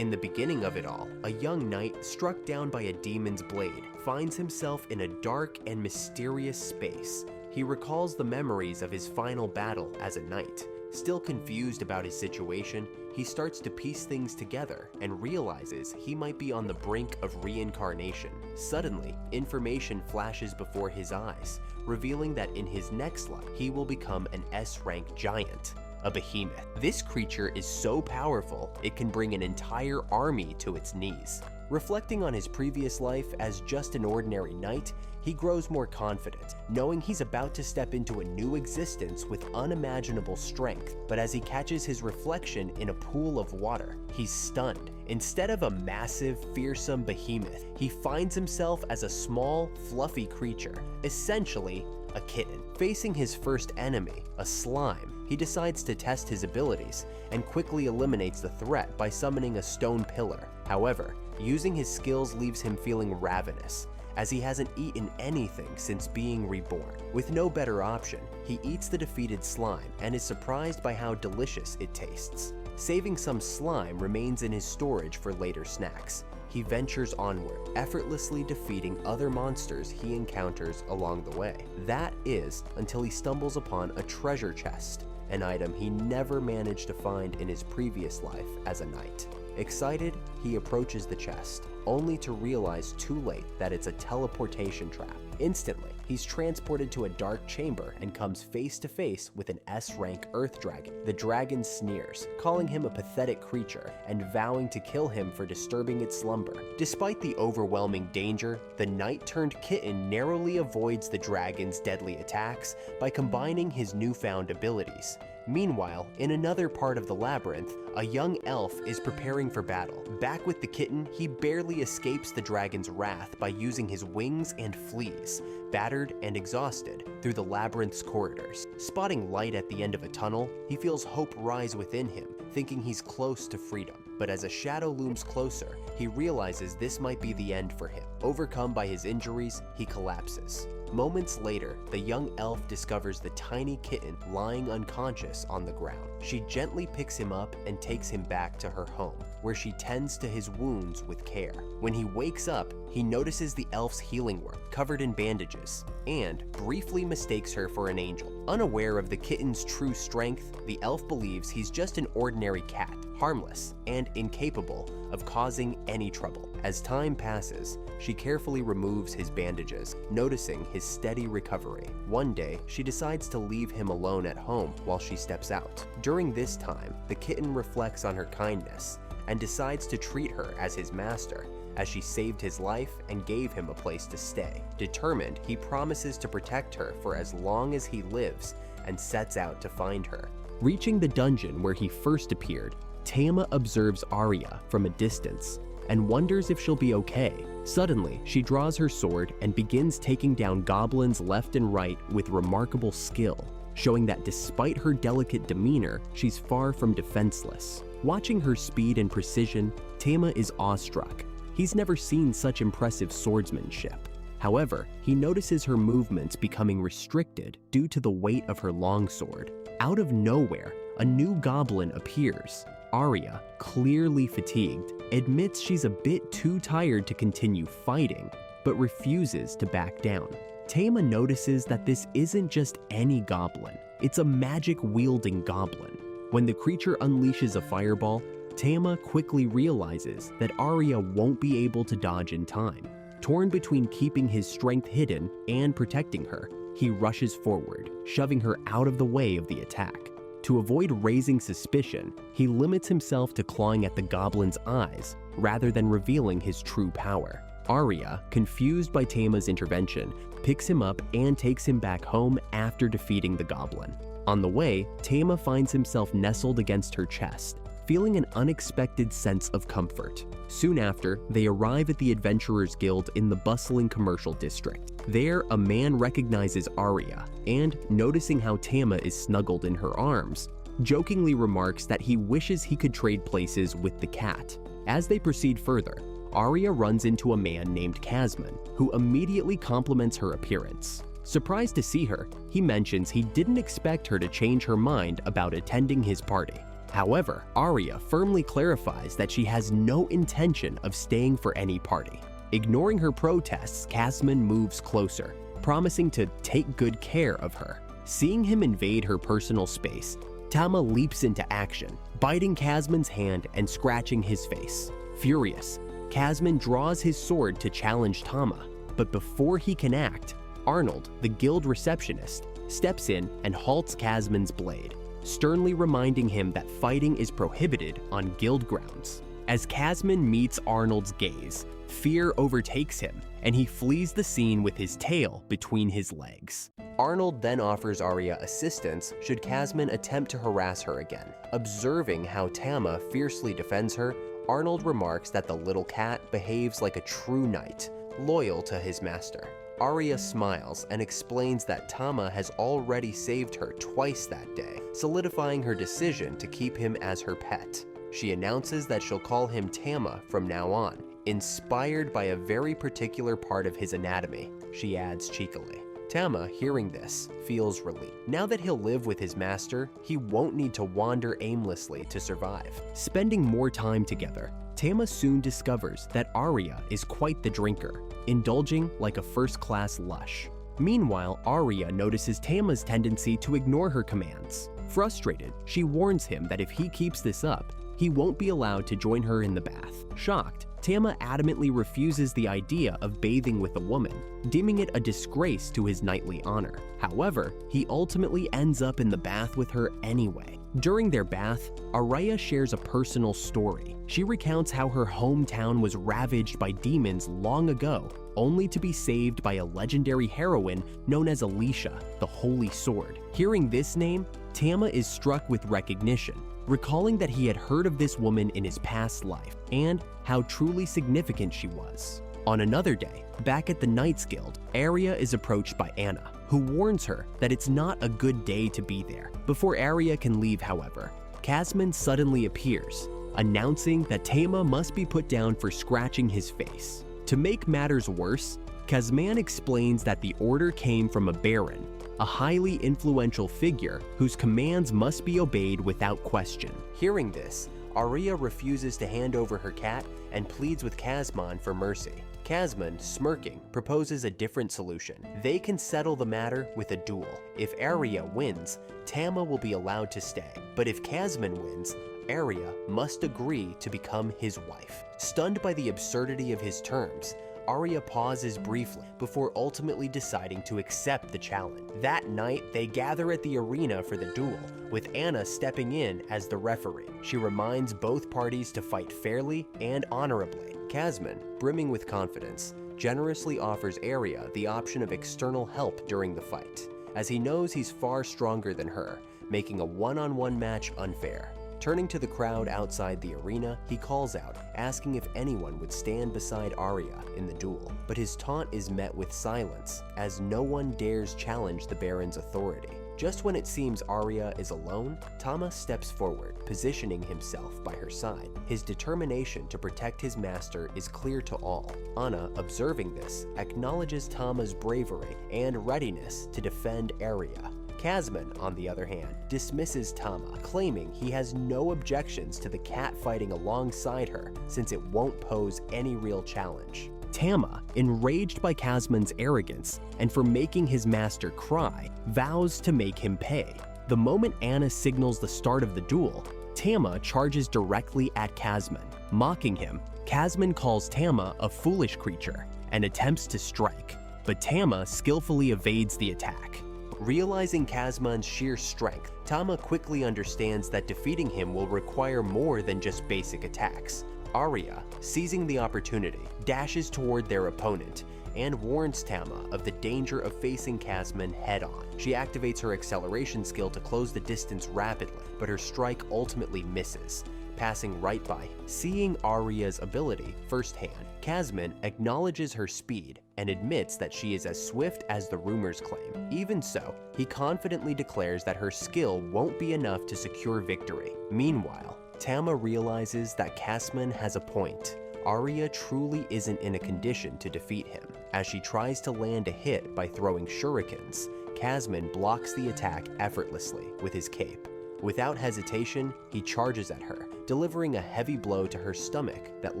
In the beginning of it all, a young knight struck down by a demon's blade finds himself in a dark and mysterious space. He recalls the memories of his final battle as a knight. Still confused about his situation, he starts to piece things together and realizes he might be on the brink of reincarnation. Suddenly, information flashes before his eyes, revealing that in his next life, he will become an S-rank giant, a behemoth. This creature is so powerful, it can bring an entire army to its knees. Reflecting on his previous life as just an ordinary knight, he grows more confident, knowing he's about to step into a new existence with unimaginable strength. But as he catches his reflection in a pool of water, he's stunned. Instead of a massive, fearsome behemoth, he finds himself as a small, fluffy creature, essentially a kitten. Facing his first enemy, a slime, he decides to test his abilities and quickly eliminates the threat by summoning a stone pillar. However, using his skills leaves him feeling ravenous, as he hasn't eaten anything since being reborn. With no better option, he eats the defeated slime and is surprised by how delicious it tastes. Saving some slime remains in his storage for later snacks. He ventures onward, effortlessly defeating other monsters he encounters along the way. That is, until he stumbles upon a treasure chest, an item he never managed to find in his previous life as a knight. Excited, he approaches the chest, only to realize too late that it's a teleportation trap. Instantly, he's transported to a dark chamber and comes face to face with an S-rank Earth Dragon. The dragon sneers, calling him a pathetic creature and vowing to kill him for disturbing its slumber. Despite the overwhelming danger, the knight-turned-kitten narrowly avoids the dragon's deadly attacks by combining his newfound abilities. Meanwhile, in another part of the labyrinth, a young elf is preparing for battle. Back with the kitten, he barely escapes the dragon's wrath by using his wings and flees, battered and exhausted, through the labyrinth's corridors. Spotting light at the end of a tunnel, he feels hope rise within him, thinking he's close to freedom. But as a shadow looms closer, he realizes this might be the end for him. Overcome by his injuries, he collapses. Moments later, the young elf discovers the tiny kitten lying unconscious on the ground. She gently picks him up and takes him back to her home, where she tends to his wounds with care. When he wakes up, he notices the elf's healing work, covered in bandages, and briefly mistakes her for an angel. Unaware of the kitten's true strength, the elf believes he's just an ordinary cat, harmless and incapable of causing any trouble. As time passes, she carefully removes his bandages, noticing his steady recovery. One day, she decides to leave him alone at home while she steps out. During this time, the kitten reflects on her kindness and decides to treat her as his master, as she saved his life and gave him a place to stay. Determined, he promises to protect her for as long as he lives and sets out to find her. Reaching the dungeon where he first appeared, Tama observes Arya from a distance and wonders if she'll be okay. Suddenly, she draws her sword and begins taking down goblins left and right with remarkable skill, showing that despite her delicate demeanor, she's far from defenseless. Watching her speed and precision, Tama is awestruck. He's never seen such impressive swordsmanship. However, he notices her movements becoming restricted due to the weight of her longsword. Out of nowhere, a new goblin appears. Arya, clearly fatigued, admits she's a bit too tired to continue fighting, but refuses to back down. Tama notices that this isn't just any goblin, it's a magic-wielding goblin. When the creature unleashes a fireball, Tama quickly realizes that Arya won't be able to dodge in time. Torn between keeping his strength hidden and protecting her, he rushes forward, shoving her out of the way of the attack. To avoid raising suspicion, he limits himself to clawing at the goblin's eyes rather than revealing his true power. Arya, confused by Tama's intervention, picks him up and takes him back home after defeating the goblin. On the way, Tama finds himself nestled against her chest, feeling an unexpected sense of comfort. Soon after, they arrive at the Adventurers Guild in the bustling commercial district. There, a man recognizes Arya, and noticing how Tama is snuggled in her arms, jokingly remarks that he wishes he could trade places with the cat. As they proceed further, Arya runs into a man named Kazman, who immediately compliments her appearance. Surprised to see her, he mentions he didn't expect her to change her mind about attending his party. However, Arya firmly clarifies that she has no intention of staying for any party. Ignoring her protests, Kasman moves closer, promising to take good care of her. Seeing him invade her personal space, Tama leaps into action, biting Kasman's hand and scratching his face. Furious, Kasman draws his sword to challenge Tama, but before he can act, Arnold, the guild receptionist, steps in and halts Kasman's blade, sternly reminding him that fighting is prohibited on guild grounds. As Kasman meets Arnold's gaze, fear overtakes him, and he flees the scene with his tail between his legs. Arnold then offers Arya assistance should Kasman attempt to harass her again. Observing how Tama fiercely defends her, Arnold remarks that the little cat behaves like a true knight, loyal to his master. Arya smiles and explains that Tama has already saved her twice that day, solidifying her decision to keep him as her pet. She announces that she'll call him Tama from now on, inspired by a very particular part of his anatomy, she adds cheekily. Tama, hearing this, feels relief. Now that he'll live with his master, he won't need to wander aimlessly to survive. Spending more time together, Tama soon discovers that Arya is quite the drinker, indulging like a first-class lush. Meanwhile, Arya notices Tama's tendency to ignore her commands. Frustrated, she warns him that if he keeps this up, he won't be allowed to join her in the bath. Shocked, Tama adamantly refuses the idea of bathing with a woman, deeming it a disgrace to his knightly honor. However, he ultimately ends up in the bath with her anyway. During their bath, Arya shares a personal story. She recounts how her hometown was ravaged by demons long ago, only to be saved by a legendary heroine known as Alicia, the Holy Sword. Hearing this name, Tama is struck with recognition, recalling that he had heard of this woman in his past life and how truly significant she was. On another day, back at the Knights Guild, Arya is approached by Anna, who warns her that it's not a good day to be there. Before Arya can leave, however, Kasman suddenly appears, announcing that Tama must be put down for scratching his face. To make matters worse, Kasman explains that the order came from a baron, a highly influential figure whose commands must be obeyed without question. Hearing this, Arya refuses to hand over her cat and pleads with Kasman for mercy. Kasman, smirking, proposes a different solution. They can settle the matter with a duel. If Arya wins, Tama will be allowed to stay. But if Kasman wins, Arya must agree to become his wife. Stunned by the absurdity of his terms, Arya pauses briefly before ultimately deciding to accept the challenge. That night, they gather at the arena for the duel, with Anna stepping in as the referee. She reminds both parties to fight fairly and honorably. Kasman, brimming with confidence, generously offers Arya the option of external help during the fight, as he knows he's far stronger than her, making a one-on-one match unfair. Turning to the crowd outside the arena, he calls out, asking if anyone would stand beside Arya in the duel. But his taunt is met with silence, as no one dares challenge the Baron's authority. Just when it seems Arya is alone, Tama steps forward, positioning himself by her side. His determination to protect his master is clear to all. Anna, observing this, acknowledges Tama's bravery and readiness to defend Arya. Kasman, on the other hand, dismisses Tama, claiming he has no objections to the cat fighting alongside her since it won't pose any real challenge. Tama, enraged by Kasman's arrogance and for making his master cry, vows to make him pay. The moment Anna signals the start of the duel, Tama charges directly at Kasman. Mocking him, Kasman calls Tama a foolish creature and attempts to strike, but Tama skillfully evades the attack. Realizing Kasman's sheer strength, Tama quickly understands that defeating him will require more than just basic attacks. Arya, seizing the opportunity, dashes toward their opponent and warns Tama of the danger of facing Kasman head-on. She activates her acceleration skill to close the distance rapidly, but her strike ultimately misses, passing right by. Seeing Arya's ability firsthand, Kasman acknowledges her speed and admits that she is as swift as the rumors claim. Even so, he confidently declares that her skill won't be enough to secure victory. Meanwhile, Tama realizes that Kasman has a point. Arya truly isn't in a condition to defeat him. As she tries to land a hit by throwing shurikens, Kasman blocks the attack effortlessly with his cape. Without hesitation, he charges at her, delivering a heavy blow to her stomach that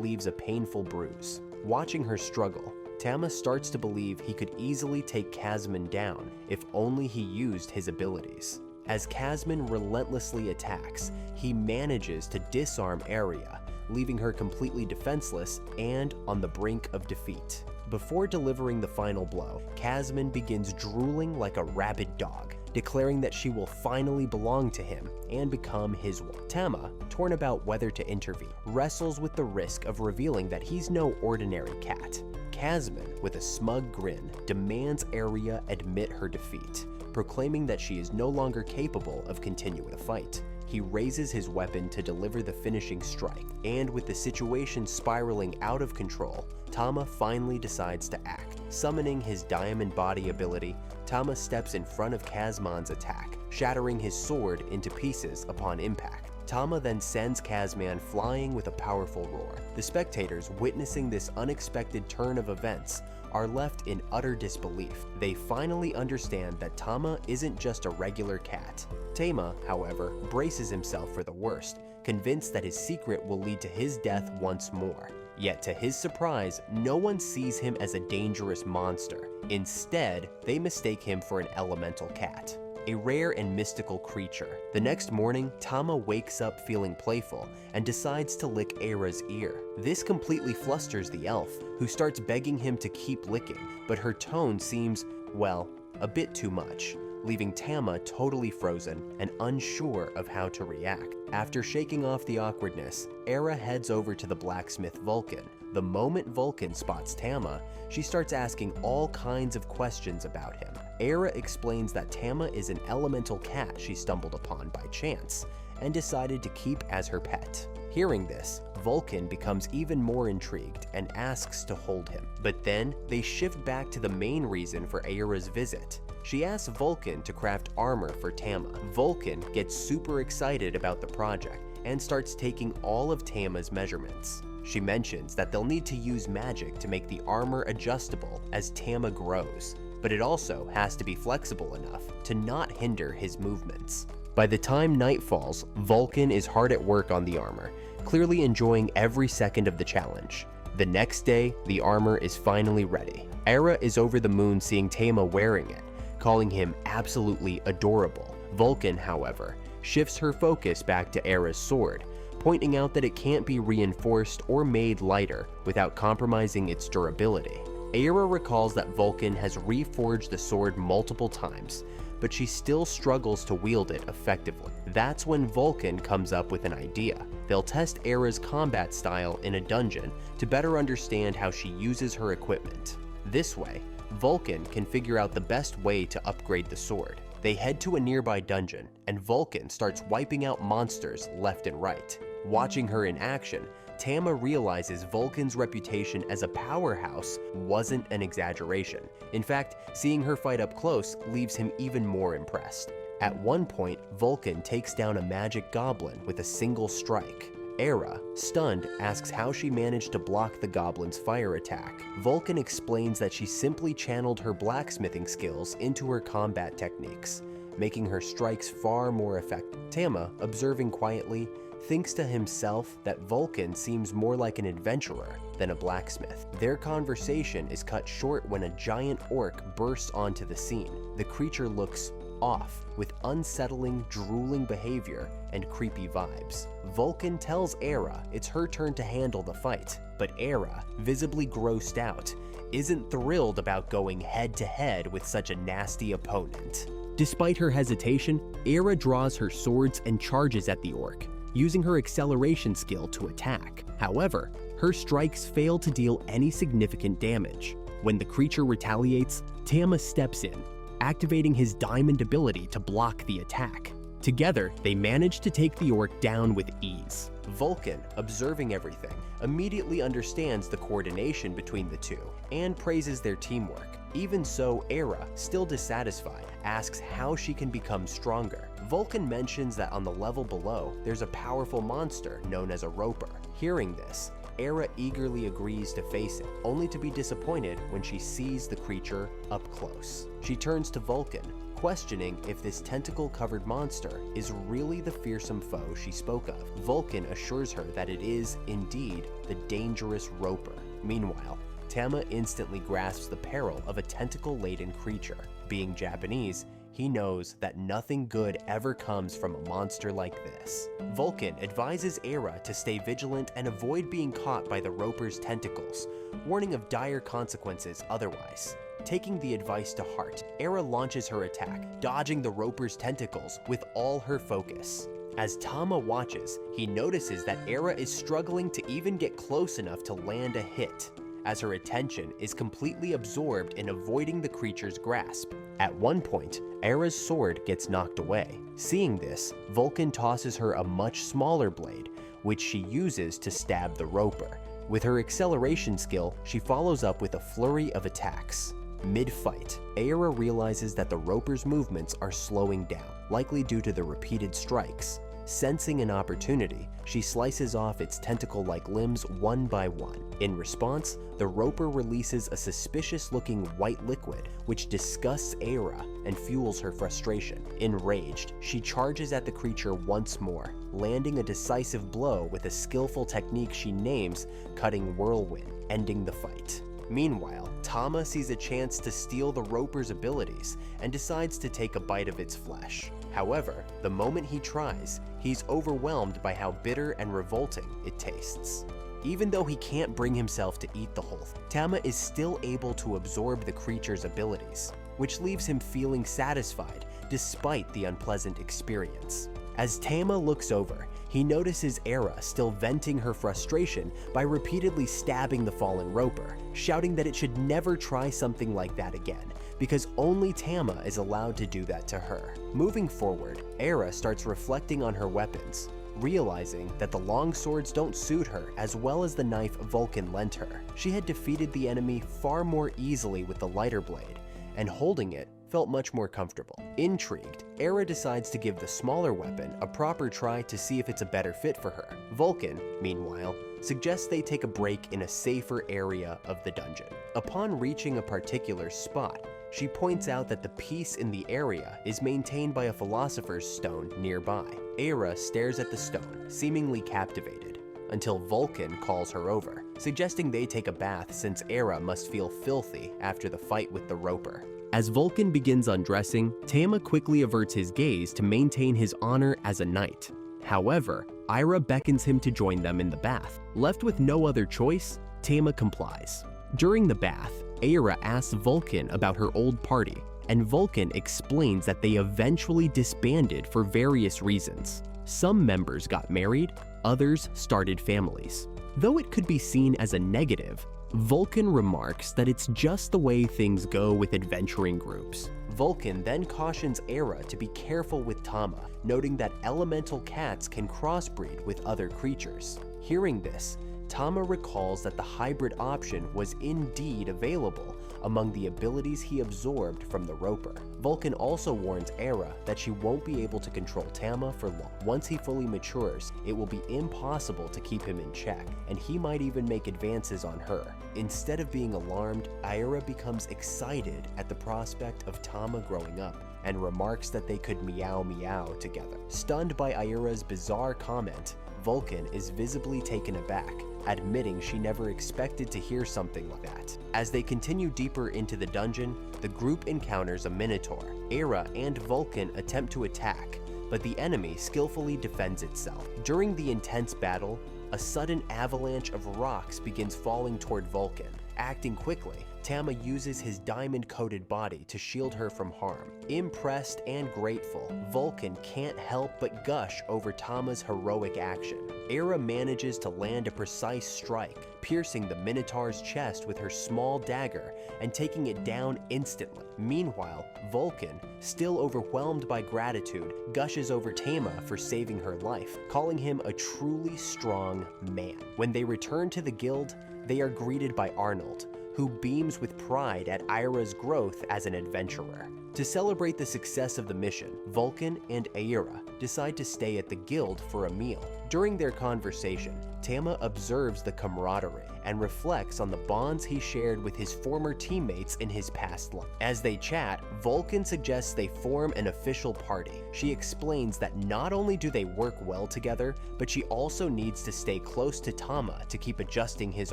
leaves a painful bruise. Watching her struggle, Tama starts to believe he could easily take Kazman down if only he used his abilities. As Kazman relentlessly attacks, he manages to disarm Aria, leaving her completely defenseless and on the brink of defeat. Before delivering the final blow, Kazman begins drooling like a rabid dog, declaring that she will finally belong to him and become his one. Tama, torn about whether to intervene, wrestles with the risk of revealing that he's no ordinary cat. Kazman, with a smug grin, demands Aria admit her defeat, proclaiming that she is no longer capable of continuing the fight. He raises his weapon to deliver the finishing strike, and with the situation spiraling out of control, Tama finally decides to act. Summoning his Diamond Body ability, Tama steps in front of Kazman's attack, shattering his sword into pieces upon impact. Tama then sends Kazman flying with a powerful roar. The spectators, witnessing this unexpected turn of events, are left in utter disbelief. They finally understand that Tama isn't just a regular cat. Tama, however, braces himself for the worst, convinced that his secret will lead to his death once more. Yet to his surprise, no one sees him as a dangerous monster. Instead, they mistake him for an elemental cat, a rare and mystical creature. The next morning, Tama wakes up feeling playful and decides to lick Aira's ear. This completely flusters the elf, who starts begging him to keep licking, but her tone seems, well, a bit too much, leaving Tama totally frozen and unsure of how to react. After shaking off the awkwardness, Aira heads over to the blacksmith Vulcan. The moment Vulcan spots Tama, she starts asking all kinds of questions about him. Aira explains that Tama is an elemental cat she stumbled upon by chance and decided to keep as her pet. Hearing this, Vulcan becomes even more intrigued and asks to hold him. But then they shift back to the main reason for Aira's visit. She asks Vulcan to craft armor for Tama. Vulcan gets super excited about the project and starts taking all of Tama's measurements. She mentions that they'll need to use magic to make the armor adjustable as Tama grows, but it also has to be flexible enough to not hinder his movements. By the time night falls, Vulcan is hard at work on the armor, clearly enjoying every second of the challenge. The next day, the armor is finally ready. Aira is over the moon seeing Tama wearing it, calling him absolutely adorable. Vulcan, however, shifts her focus back to Aira's sword, pointing out that it can't be reinforced or made lighter without compromising its durability. Aira recalls that Vulcan has reforged the sword multiple times, but she still struggles to wield it effectively. That's when Vulcan comes up with an idea. They'll test Aira's combat style in a dungeon to better understand how she uses her equipment. This way, Vulcan can figure out the best way to upgrade the sword. They head to a nearby dungeon, and Vulcan starts wiping out monsters left and right. Watching her in action, Tama realizes Vulcan's reputation as a powerhouse wasn't an exaggeration. In fact, seeing her fight up close leaves him even more impressed. At one point, Vulcan takes down a magic goblin with a single strike. Aira, stunned, asks how she managed to block the goblin's fire attack. Vulcan explains that she simply channeled her blacksmithing skills into her combat techniques, making her strikes far more effective. Tama, observing quietly, thinks to himself that Vulcan seems more like an adventurer than a blacksmith. Their conversation is cut short when a giant orc bursts onto the scene. The creature looks off, with unsettling, drooling behavior and creepy vibes. Vulcan tells Aira it's her turn to handle the fight, but Aira, visibly grossed out, isn't thrilled about going head-to-head with such a nasty opponent. Despite her hesitation, Aira draws her swords and charges at the orc, using her acceleration skill to attack. However, her strikes fail to deal any significant damage. When the creature retaliates, Tama steps in, activating his diamond ability to block the attack. Together, they manage to take the orc down with ease. Vulcan, observing everything, immediately understands the coordination between the two and praises their teamwork. Even so, Aira, still dissatisfied, asks how she can become stronger. Vulcan mentions that on the level below, there's a powerful monster known as a roper. Hearing this, Aira eagerly agrees to face it, only to be disappointed when she sees the creature up close. She turns to Vulcan, questioning if this tentacle-covered monster is really the fearsome foe she spoke of. Vulcan assures her that it is, indeed, the dangerous Roper. Meanwhile, Tama instantly grasps the peril of a tentacle-laden creature. Being Japanese, he knows that nothing good ever comes from a monster like this. Vulcan advises Era to stay vigilant and avoid being caught by the Roper's tentacles, warning of dire consequences otherwise. Taking the advice to heart, Era launches her attack, dodging the Roper's tentacles with all her focus. As Tama watches, he notices that Era is struggling to even get close enough to land a hit, as her attention is completely absorbed in avoiding the creature's grasp. At one point, Era's sword gets knocked away. Seeing this, Vulcan tosses her a much smaller blade, which she uses to stab the Roper. With her acceleration skill, she follows up with a flurry of attacks. Mid-fight, Era realizes that the Roper's movements are slowing down, likely due to the repeated strikes. Sensing an opportunity, she slices off its tentacle-like limbs one by one. In response, the Roper releases a suspicious-looking white liquid, which disgusts Era and fuels her frustration. Enraged, she charges at the creature once more, landing a decisive blow with a skillful technique she names Cutting Whirlwind, ending the fight. Meanwhile, Tama sees a chance to steal the Roper's abilities and decides to take a bite of its flesh. However, the moment he tries, he's overwhelmed by how bitter and revolting it tastes. Even though he can't bring himself to eat the whole thing, Tama is still able to absorb the creature's abilities, which leaves him feeling satisfied despite the unpleasant experience. As Tama looks over, he notices Era still venting her frustration by repeatedly stabbing the fallen Roper, shouting that it should never try something like that again, because only Tama is allowed to do that to her. Moving forward, Era starts reflecting on her weapons, realizing that the long swords don't suit her as well as the knife Vulcan lent her. She had defeated the enemy far more easily with the lighter blade, and holding it felt much more comfortable. Intrigued, Era decides to give the smaller weapon a proper try to see if it's a better fit for her. Vulcan, meanwhile, suggests they take a break in a safer area of the dungeon. Upon reaching a particular spot, she points out that the peace in the area is maintained by a philosopher's stone nearby. Era stares at the stone, seemingly captivated, until Vulcan calls her over, suggesting they take a bath since Era must feel filthy after the fight with the Roper. As Vulcan begins undressing, Tama quickly averts his gaze to maintain his honor as a knight. However, Ira beckons him to join them in the bath. Left with no other choice, Tama complies. During the bath, Era asks Vulcan about her old party, and Vulcan explains that they eventually disbanded for various reasons. Some members got married, others started families. Though it could be seen as a negative, Vulcan remarks that it's just the way things go with adventuring groups. Vulcan then cautions Era to be careful with Tama, noting that elemental cats can crossbreed with other creatures. Hearing this, Tama recalls that the hybrid option was indeed available among the abilities he absorbed from the Roper. Vulcan also warns Era that she won't be able to control Tama for long. Once he fully matures, it will be impossible to keep him in check, and he might even make advances on her. Instead of being alarmed, Era becomes excited at the prospect of Tama growing up, and remarks that they could meow meow together. Stunned by Ira's bizarre comment, Vulcan is visibly taken aback, admitting she never expected to hear something like that. As they continue deeper into the dungeon, the group encounters a Minotaur. Era and Vulcan attempt to attack, but the enemy skillfully defends itself. During the intense battle, a sudden avalanche of rocks begins falling toward Vulcan. Acting quickly, Tama uses his diamond-coated body to shield her from harm. Impressed and grateful, Vulcan can't help but gush over Tama's heroic action. Era manages to land a precise strike, piercing the Minotaur's chest with her small dagger and taking it down instantly. Meanwhile, Vulcan, still overwhelmed by gratitude, gushes over Tama for saving her life, calling him a truly strong man. When they return to the guild, they are greeted by Arnold, who beams with pride at Ira's growth as an adventurer. To celebrate the success of the mission, Vulcan and Aira decide to stay at the guild for a meal. During their conversation, Tama observes the camaraderie and reflects on the bonds he shared with his former teammates in his past life. As they chat, Vulcan suggests they form an official party. She explains that not only do they work well together, but she also needs to stay close to Tama to keep adjusting his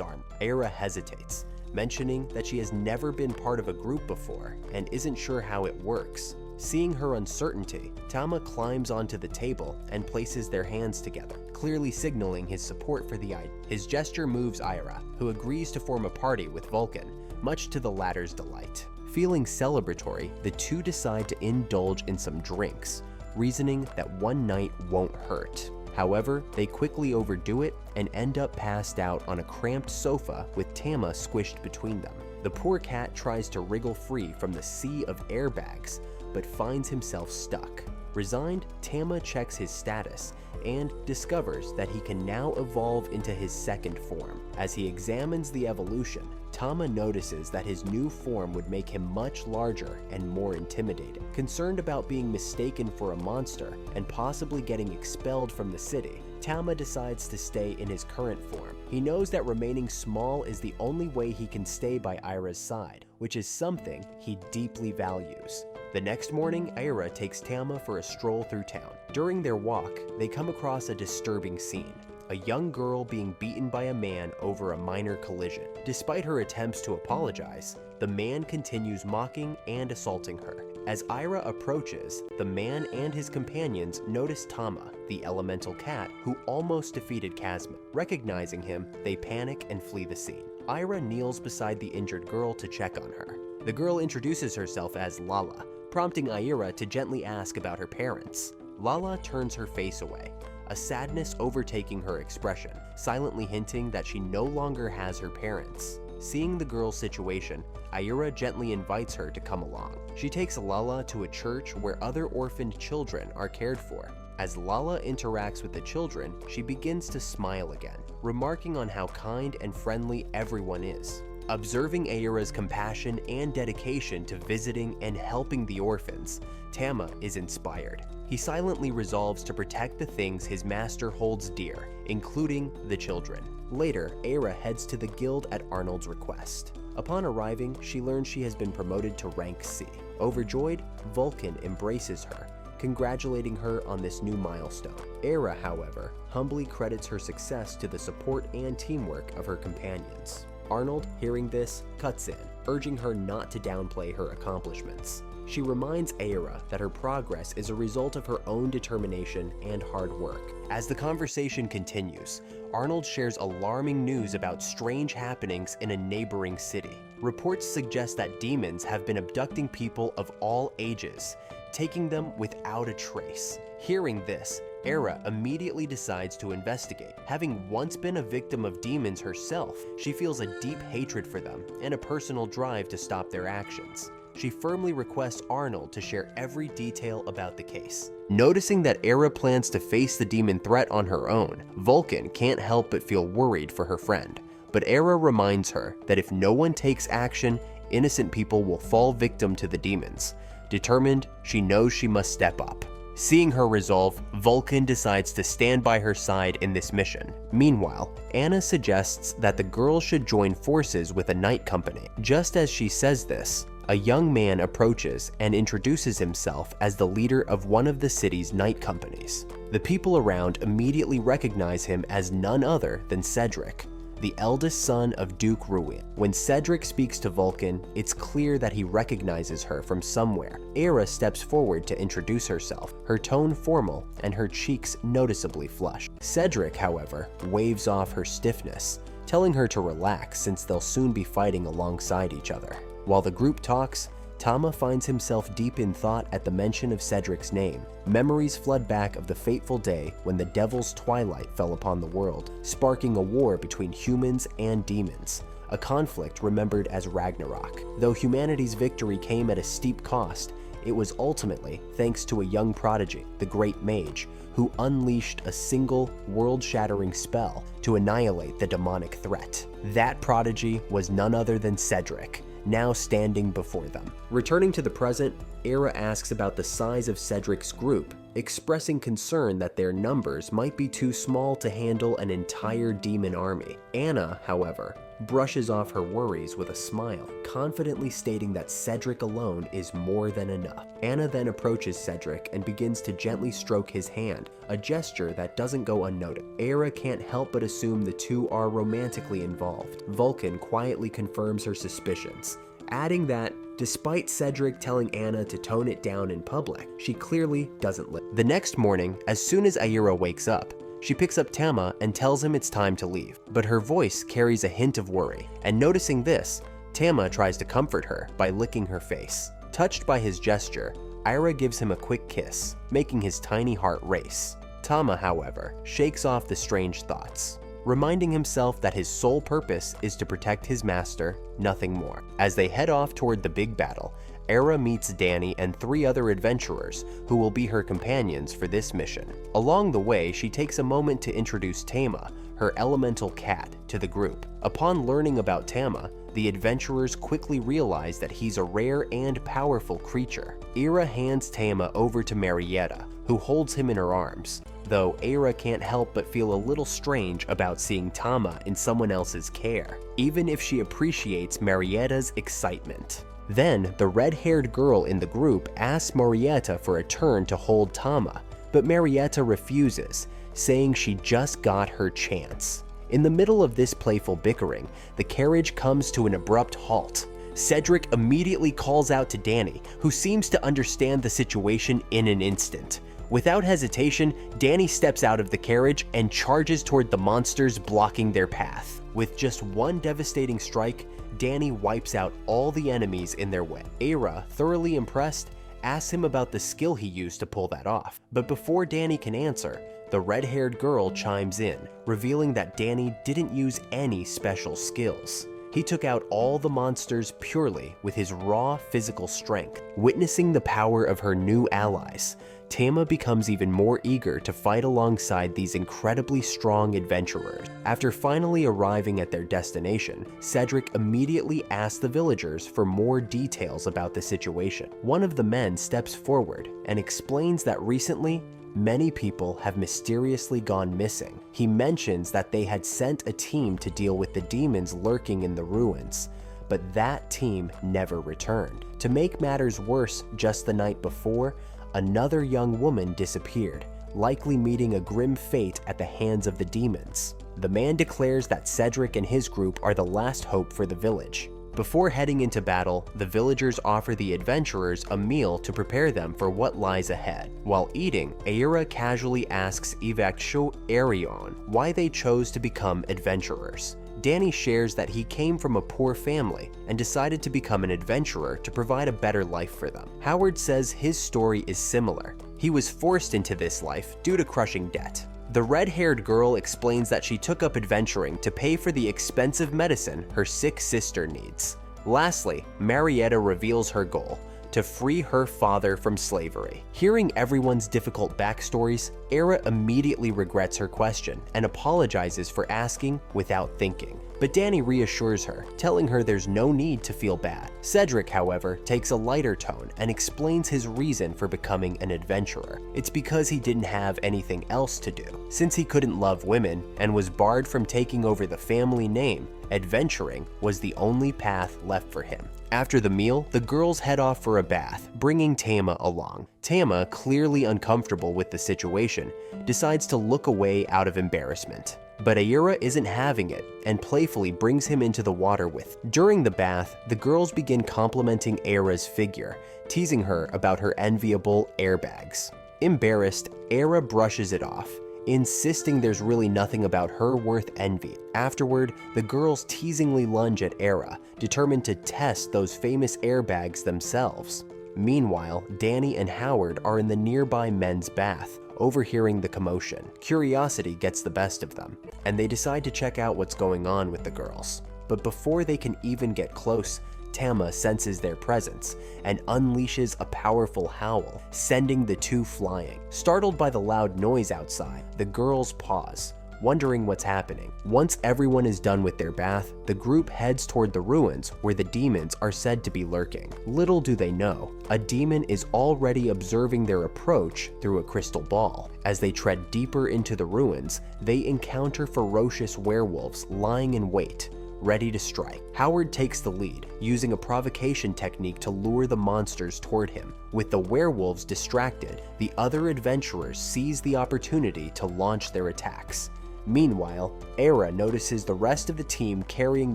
arm. Aira hesitates, mentioning that she has never been part of a group before and isn't sure how it works. Seeing her uncertainty, Tama climbs onto the table and places their hands together, clearly signaling his support for the idea. His gesture moves Aira, who agrees to form a party with Vulcan, much to the latter's delight. Feeling celebratory, the two decide to indulge in some drinks, reasoning that one night won't hurt. However, they quickly overdo it and end up passed out on a cramped sofa with Tama squished between them. The poor cat tries to wriggle free from the sea of airbags, but finds himself stuck. Resigned, Tama checks his status and discovers that he can now evolve into his second form. As he examines the evolution, Tama notices that his new form would make him much larger and more intimidating. Concerned about being mistaken for a monster and possibly getting expelled from the city, Tama decides to stay in his current form. He knows that remaining small is the only way he can stay by Aira's side, which is something he deeply values. The next morning, Aira takes Tama for a stroll through town. During their walk, they come across a disturbing scene. A young girl being beaten by a man over a minor collision. Despite her attempts to apologize, the man continues mocking and assaulting her. As Aira approaches, the man and his companions notice Tama, the elemental cat who almost defeated Kazma. Recognizing him, they panic and flee the scene. Aira kneels beside the injured girl to check on her. The girl introduces herself as Lala, prompting Aira to gently ask about her parents. Lala turns her face away, a sadness overtaking her expression, silently hinting that she no longer has her parents. Seeing the girl's situation, Aira gently invites her to come along. She takes Lala to a church where other orphaned children are cared for. As Lala interacts with the children, she begins to smile again, remarking on how kind and friendly everyone is. Observing Aira's compassion and dedication to visiting and helping the orphans, Tama is inspired. He silently resolves to protect the things his master holds dear, including the children. Later, Aira heads to the guild at Arnold's request. Upon arriving, she learns she has been promoted to rank C. Overjoyed, Vulcan embraces her, congratulating her on this new milestone. Aira, however, humbly credits her success to the support and teamwork of her companions. Arnold, hearing this, cuts in, urging her not to downplay her accomplishments. She reminds Aira that her progress is a result of her own determination and hard work. As the conversation continues, Arnold shares alarming news about strange happenings in a neighboring city. Reports suggest that demons have been abducting people of all ages, taking them without a trace. Hearing this, Aira immediately decides to investigate. Having once been a victim of demons herself, she feels a deep hatred for them and a personal drive to stop their actions. She firmly requests Arnold to share every detail about the case. Noticing that Aira plans to face the demon threat on her own, Vulcan can't help but feel worried for her friend. But Aira reminds her that if no one takes action, innocent people will fall victim to the demons. Determined, she knows she must step up. Seeing her resolve, Vulcan decides to stand by her side in this mission. Meanwhile, Anna suggests that the girl should join forces with a night company. Just as she says this, a young man approaches and introduces himself as the leader of one of the city's night companies. The people around immediately recognize him as none other than Cedric, the eldest son of Duke Ruin. When Cedric speaks to Vulcan, it's clear that he recognizes her from somewhere. Aira steps forward to introduce herself, her tone formal and her cheeks noticeably flushed. Cedric, however, waves off her stiffness, telling her to relax since they'll soon be fighting alongside each other. While the group talks, Tama finds himself deep in thought at the mention of Cedric's name. Memories flood back of the fateful day when the Devil's Twilight fell upon the world, sparking a war between humans and demons, a conflict remembered as Ragnarok. Though humanity's victory came at a steep cost, it was ultimately thanks to a young prodigy, the Great Mage, who unleashed a single world-shattering spell to annihilate the demonic threat. That prodigy was none other than Cedric, now standing before them. Returning to the present, Aira asks about the size of Cedric's group, expressing concern that their numbers might be too small to handle an entire demon army. Anna, however, brushes off her worries with a smile, confidently stating that Cedric alone is more than enough. Anna then approaches Cedric and begins to gently stroke his hand, a gesture that doesn't go unnoticed. Era can't help but assume the two are romantically involved. Vulcan quietly confirms her suspicions, adding that despite Cedric telling Anna to tone it down in public, she clearly doesn't listen. The next morning, as soon as Aira wakes up, she picks up Tama and tells him it's time to leave, but her voice carries a hint of worry, and noticing this, Tama tries to comfort her by licking her face. Touched by his gesture, Aira gives him a quick kiss, making his tiny heart race. Tama, however, shakes off the strange thoughts, reminding himself that his sole purpose is to protect his master, nothing more. As they head off toward the big battle, Era meets Danny and 3 other adventurers who will be her companions for this mission. Along the way, she takes a moment to introduce Tama, her elemental cat, to the group. Upon learning about Tama, the adventurers quickly realize that he's a rare and powerful creature. Era hands Tama over to Marietta, who holds him in her arms, though Era can't help but feel a little strange about seeing Tama in someone else's care, even if she appreciates Marietta's excitement. Then, the red-haired girl in the group asks Marietta for a turn to hold Tama, but Marietta refuses, saying she just got her chance. In the middle of this playful bickering, the carriage comes to an abrupt halt. Cedric immediately calls out to Danny, who seems to understand the situation in an instant. Without hesitation, Danny steps out of the carriage and charges toward the monsters blocking their path. With just one devastating strike, Danny wipes out all the enemies in their way. Era, thoroughly impressed, asks him about the skill he used to pull that off. But before Danny can answer, the red-haired girl chimes in, revealing that Danny didn't use any special skills. He took out all the monsters purely with his raw physical strength. Witnessing the power of her new allies, Tama becomes even more eager to fight alongside these incredibly strong adventurers. After finally arriving at their destination, Cedric immediately asks the villagers for more details about the situation. One of the men steps forward and explains that recently, many people have mysteriously gone missing. He mentions that they had sent a team to deal with the demons lurking in the ruins, but that team never returned. To make matters worse, just the night before, another young woman disappeared, likely meeting a grim fate at the hands of the demons. The man declares that Cedric and his group are the last hope for the village. Before heading into battle, the villagers offer the adventurers a meal to prepare them for what lies ahead. While eating, Aira casually asks Ivaksho Arion why they chose to become adventurers. Danny shares that he came from a poor family and decided to become an adventurer to provide a better life for them. Howard says his story is similar. He was forced into this life due to crushing debt. The red-haired girl explains that she took up adventuring to pay for the expensive medicine her sick sister needs. Lastly, Marietta reveals her goal: to free her father from slavery. Hearing everyone's difficult backstories, Era immediately regrets her question and apologizes for asking without thinking. But Danny reassures her, telling her there's no need to feel bad. Cedric, however, takes a lighter tone and explains his reason for becoming an adventurer. It's because he didn't have anything else to do. Since he couldn't love women and was barred from taking over the family name, adventuring was the only path left for him. After the meal, the girls head off for a bath, bringing Tama along. Tama, clearly uncomfortable with the situation, decides to look away out of embarrassment. But Aira isn't having it and playfully brings him into the water with. During the bath, the girls begin complimenting Aira's figure, teasing her about her enviable airbags. Embarrassed, Aira brushes it off, insisting there's really nothing about her worth envy. Afterward, the girls teasingly lunge at Aira, determined to test those famous airbags themselves. Meanwhile, Danny and Howard are in the nearby men's bath, overhearing the commotion. Curiosity gets the best of them, and they decide to check out what's going on with the girls. But before they can even get close, Tama senses their presence and unleashes a powerful howl, sending the two flying. Startled by the loud noise outside, the girls pause, wondering what's happening. Once everyone is done with their bath, the group heads toward the ruins where the demons are said to be lurking. Little do they know, a demon is already observing their approach through a crystal ball. As they tread deeper into the ruins, they encounter ferocious werewolves lying in wait, ready to strike. Howard takes the lead, using a provocation technique to lure the monsters toward him. With the werewolves distracted, the other adventurers seize the opportunity to launch their attacks. Meanwhile, Era notices the rest of the team carrying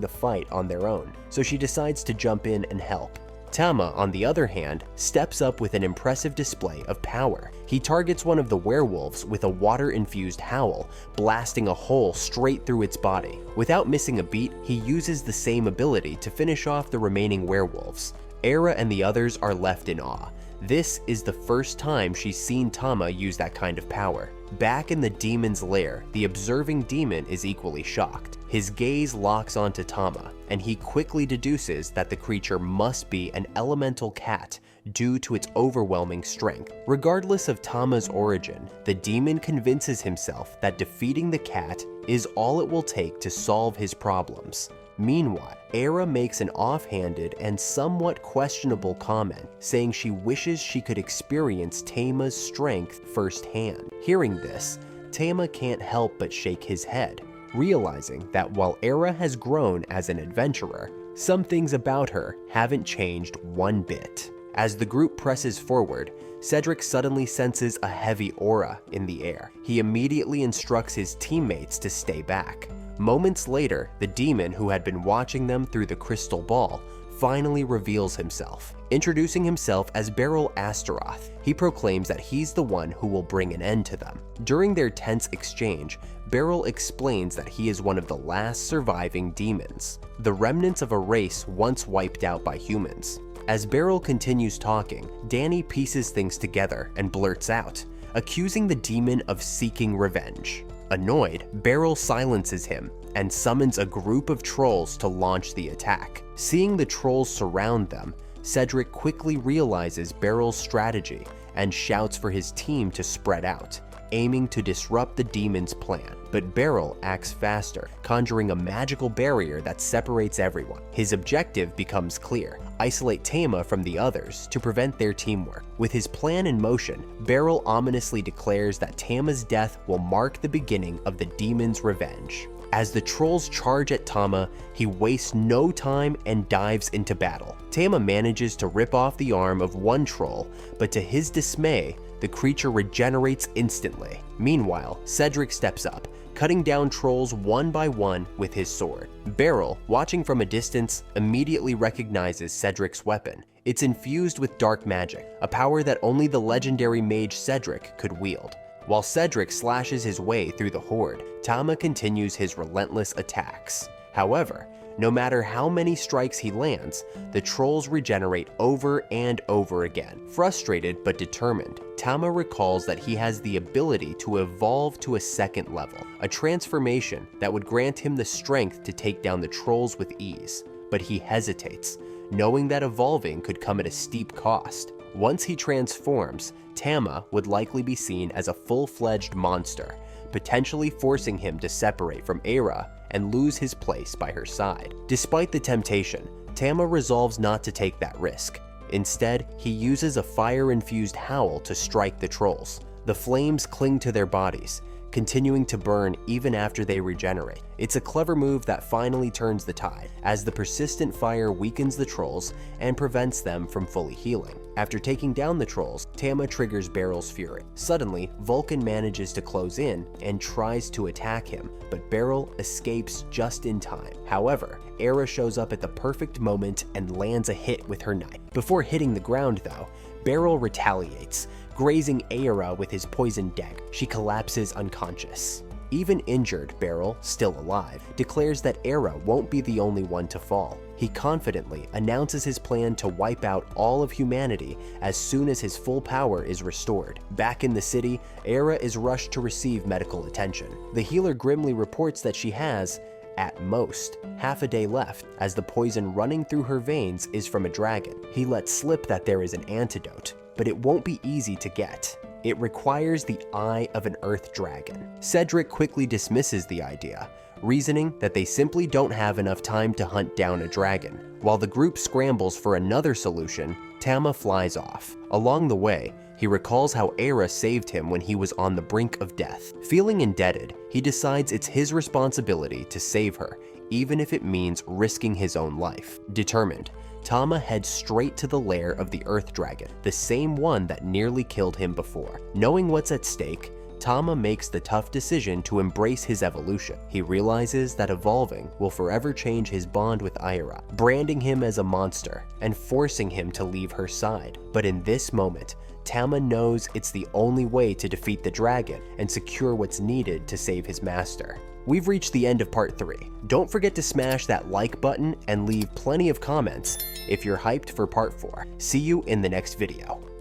the fight on their own, so she decides to jump in and help. Tama, on the other hand, steps up with an impressive display of power. He targets one of the werewolves with a water-infused howl, blasting a hole straight through its body. Without missing a beat, he uses the same ability to finish off the remaining werewolves. Era and the others are left in awe. This is the first time she's seen Tama use that kind of power. Back in the demon's lair, the observing demon is equally shocked. His gaze locks onto Tama, and he quickly deduces that the creature must be an elemental cat due to its overwhelming strength. Regardless of Tama's origin, the demon convinces himself that defeating the cat is all it will take to solve his problems. Meanwhile, Era makes an offhanded and somewhat questionable comment, saying she wishes she could experience Tama's strength firsthand. Hearing this, Tama can't help but shake his head, realizing that while Era has grown as an adventurer, some things about her haven't changed one bit. As the group presses forward, Cedric suddenly senses a heavy aura in the air. He immediately instructs his teammates to stay back. Moments later, the demon who had been watching them through the crystal ball finally reveals himself. Introducing himself as Beryl Astaroth, he proclaims that he's the one who will bring an end to them. During their tense exchange, Beryl explains that he is one of the last surviving demons, the remnants of a race once wiped out by humans. As Beryl continues talking, Danny pieces things together and blurts out, accusing the demon of seeking revenge. Annoyed, Beryl silences him and summons a group of trolls to launch the attack. Seeing the trolls surround them, Cedric quickly realizes Beryl's strategy and shouts for his team to spread out, aiming to disrupt the demon's plan. But Beryl acts faster, conjuring a magical barrier that separates everyone. His objective becomes clear: isolate Tama from the others to prevent their teamwork. With his plan in motion, Beryl ominously declares that Tama's death will mark the beginning of the demon's revenge. As the trolls charge at Tama, he wastes no time and dives into battle. Tama manages to rip off the arm of one troll, but to his dismay, the creature regenerates instantly. Meanwhile, Cedric steps up, cutting down trolls one by one with his sword. Beryl, watching from a distance, immediately recognizes Cedric's weapon. It's infused with dark magic, a power that only the legendary mage Cedric could wield. While Cedric slashes his way through the horde, Tama continues his relentless attacks. However, no matter how many strikes he lands, the trolls regenerate over and over again. Frustrated but determined, Tama recalls that he has the ability to evolve to a second level, a transformation that would grant him the strength to take down the trolls with ease. But he hesitates, knowing that evolving could come at a steep cost. Once he transforms, Tama would likely be seen as a full-fledged monster, potentially forcing him to separate from Era and lose his place by her side. Despite the temptation, Tama resolves not to take that risk. Instead, he uses a fire-infused howl to strike the trolls. The flames cling to their bodies, continuing to burn even after they regenerate. It's a clever move that finally turns the tide, as the persistent fire weakens the trolls and prevents them from fully healing. After taking down the trolls, Tama triggers Beryl's fury. Suddenly, Vulcan manages to close in and tries to attack him, but Beryl escapes just in time. However, Era shows up at the perfect moment and lands a hit with her knife. Before hitting the ground though, Beryl retaliates, grazing Era with his poisoned dagger. She collapses unconscious. Even injured, Beryl, still alive, declares that Era won't be the only one to fall. He confidently announces his plan to wipe out all of humanity as soon as his full power is restored. Back in the city, Era is rushed to receive medical attention. The healer grimly reports that she has, at most, half a day left, as the poison running through her veins is from a dragon. He lets slip that there is an antidote, but it won't be easy to get. It requires the eye of an earth dragon. Cedric quickly dismisses the idea, reasoning that they simply don't have enough time to hunt down a dragon. While the group scrambles for another solution, Tama flies off. Along the way, he recalls how Era saved him when he was on the brink of death. Feeling indebted, he decides it's his responsibility to save her, even if it means risking his own life. Determined, Tama heads straight to the lair of the Earth Dragon, the same one that nearly killed him before. Knowing what's at stake, Tama makes the tough decision to embrace his evolution. He realizes that evolving will forever change his bond with Aira, branding him as a monster and forcing him to leave her side. But in this moment, Tama knows it's the only way to defeat the dragon and secure what's needed to save his master. We've reached the end of part 3. Don't forget to smash that like button and leave plenty of comments if you're hyped for part 4. See you in the next video.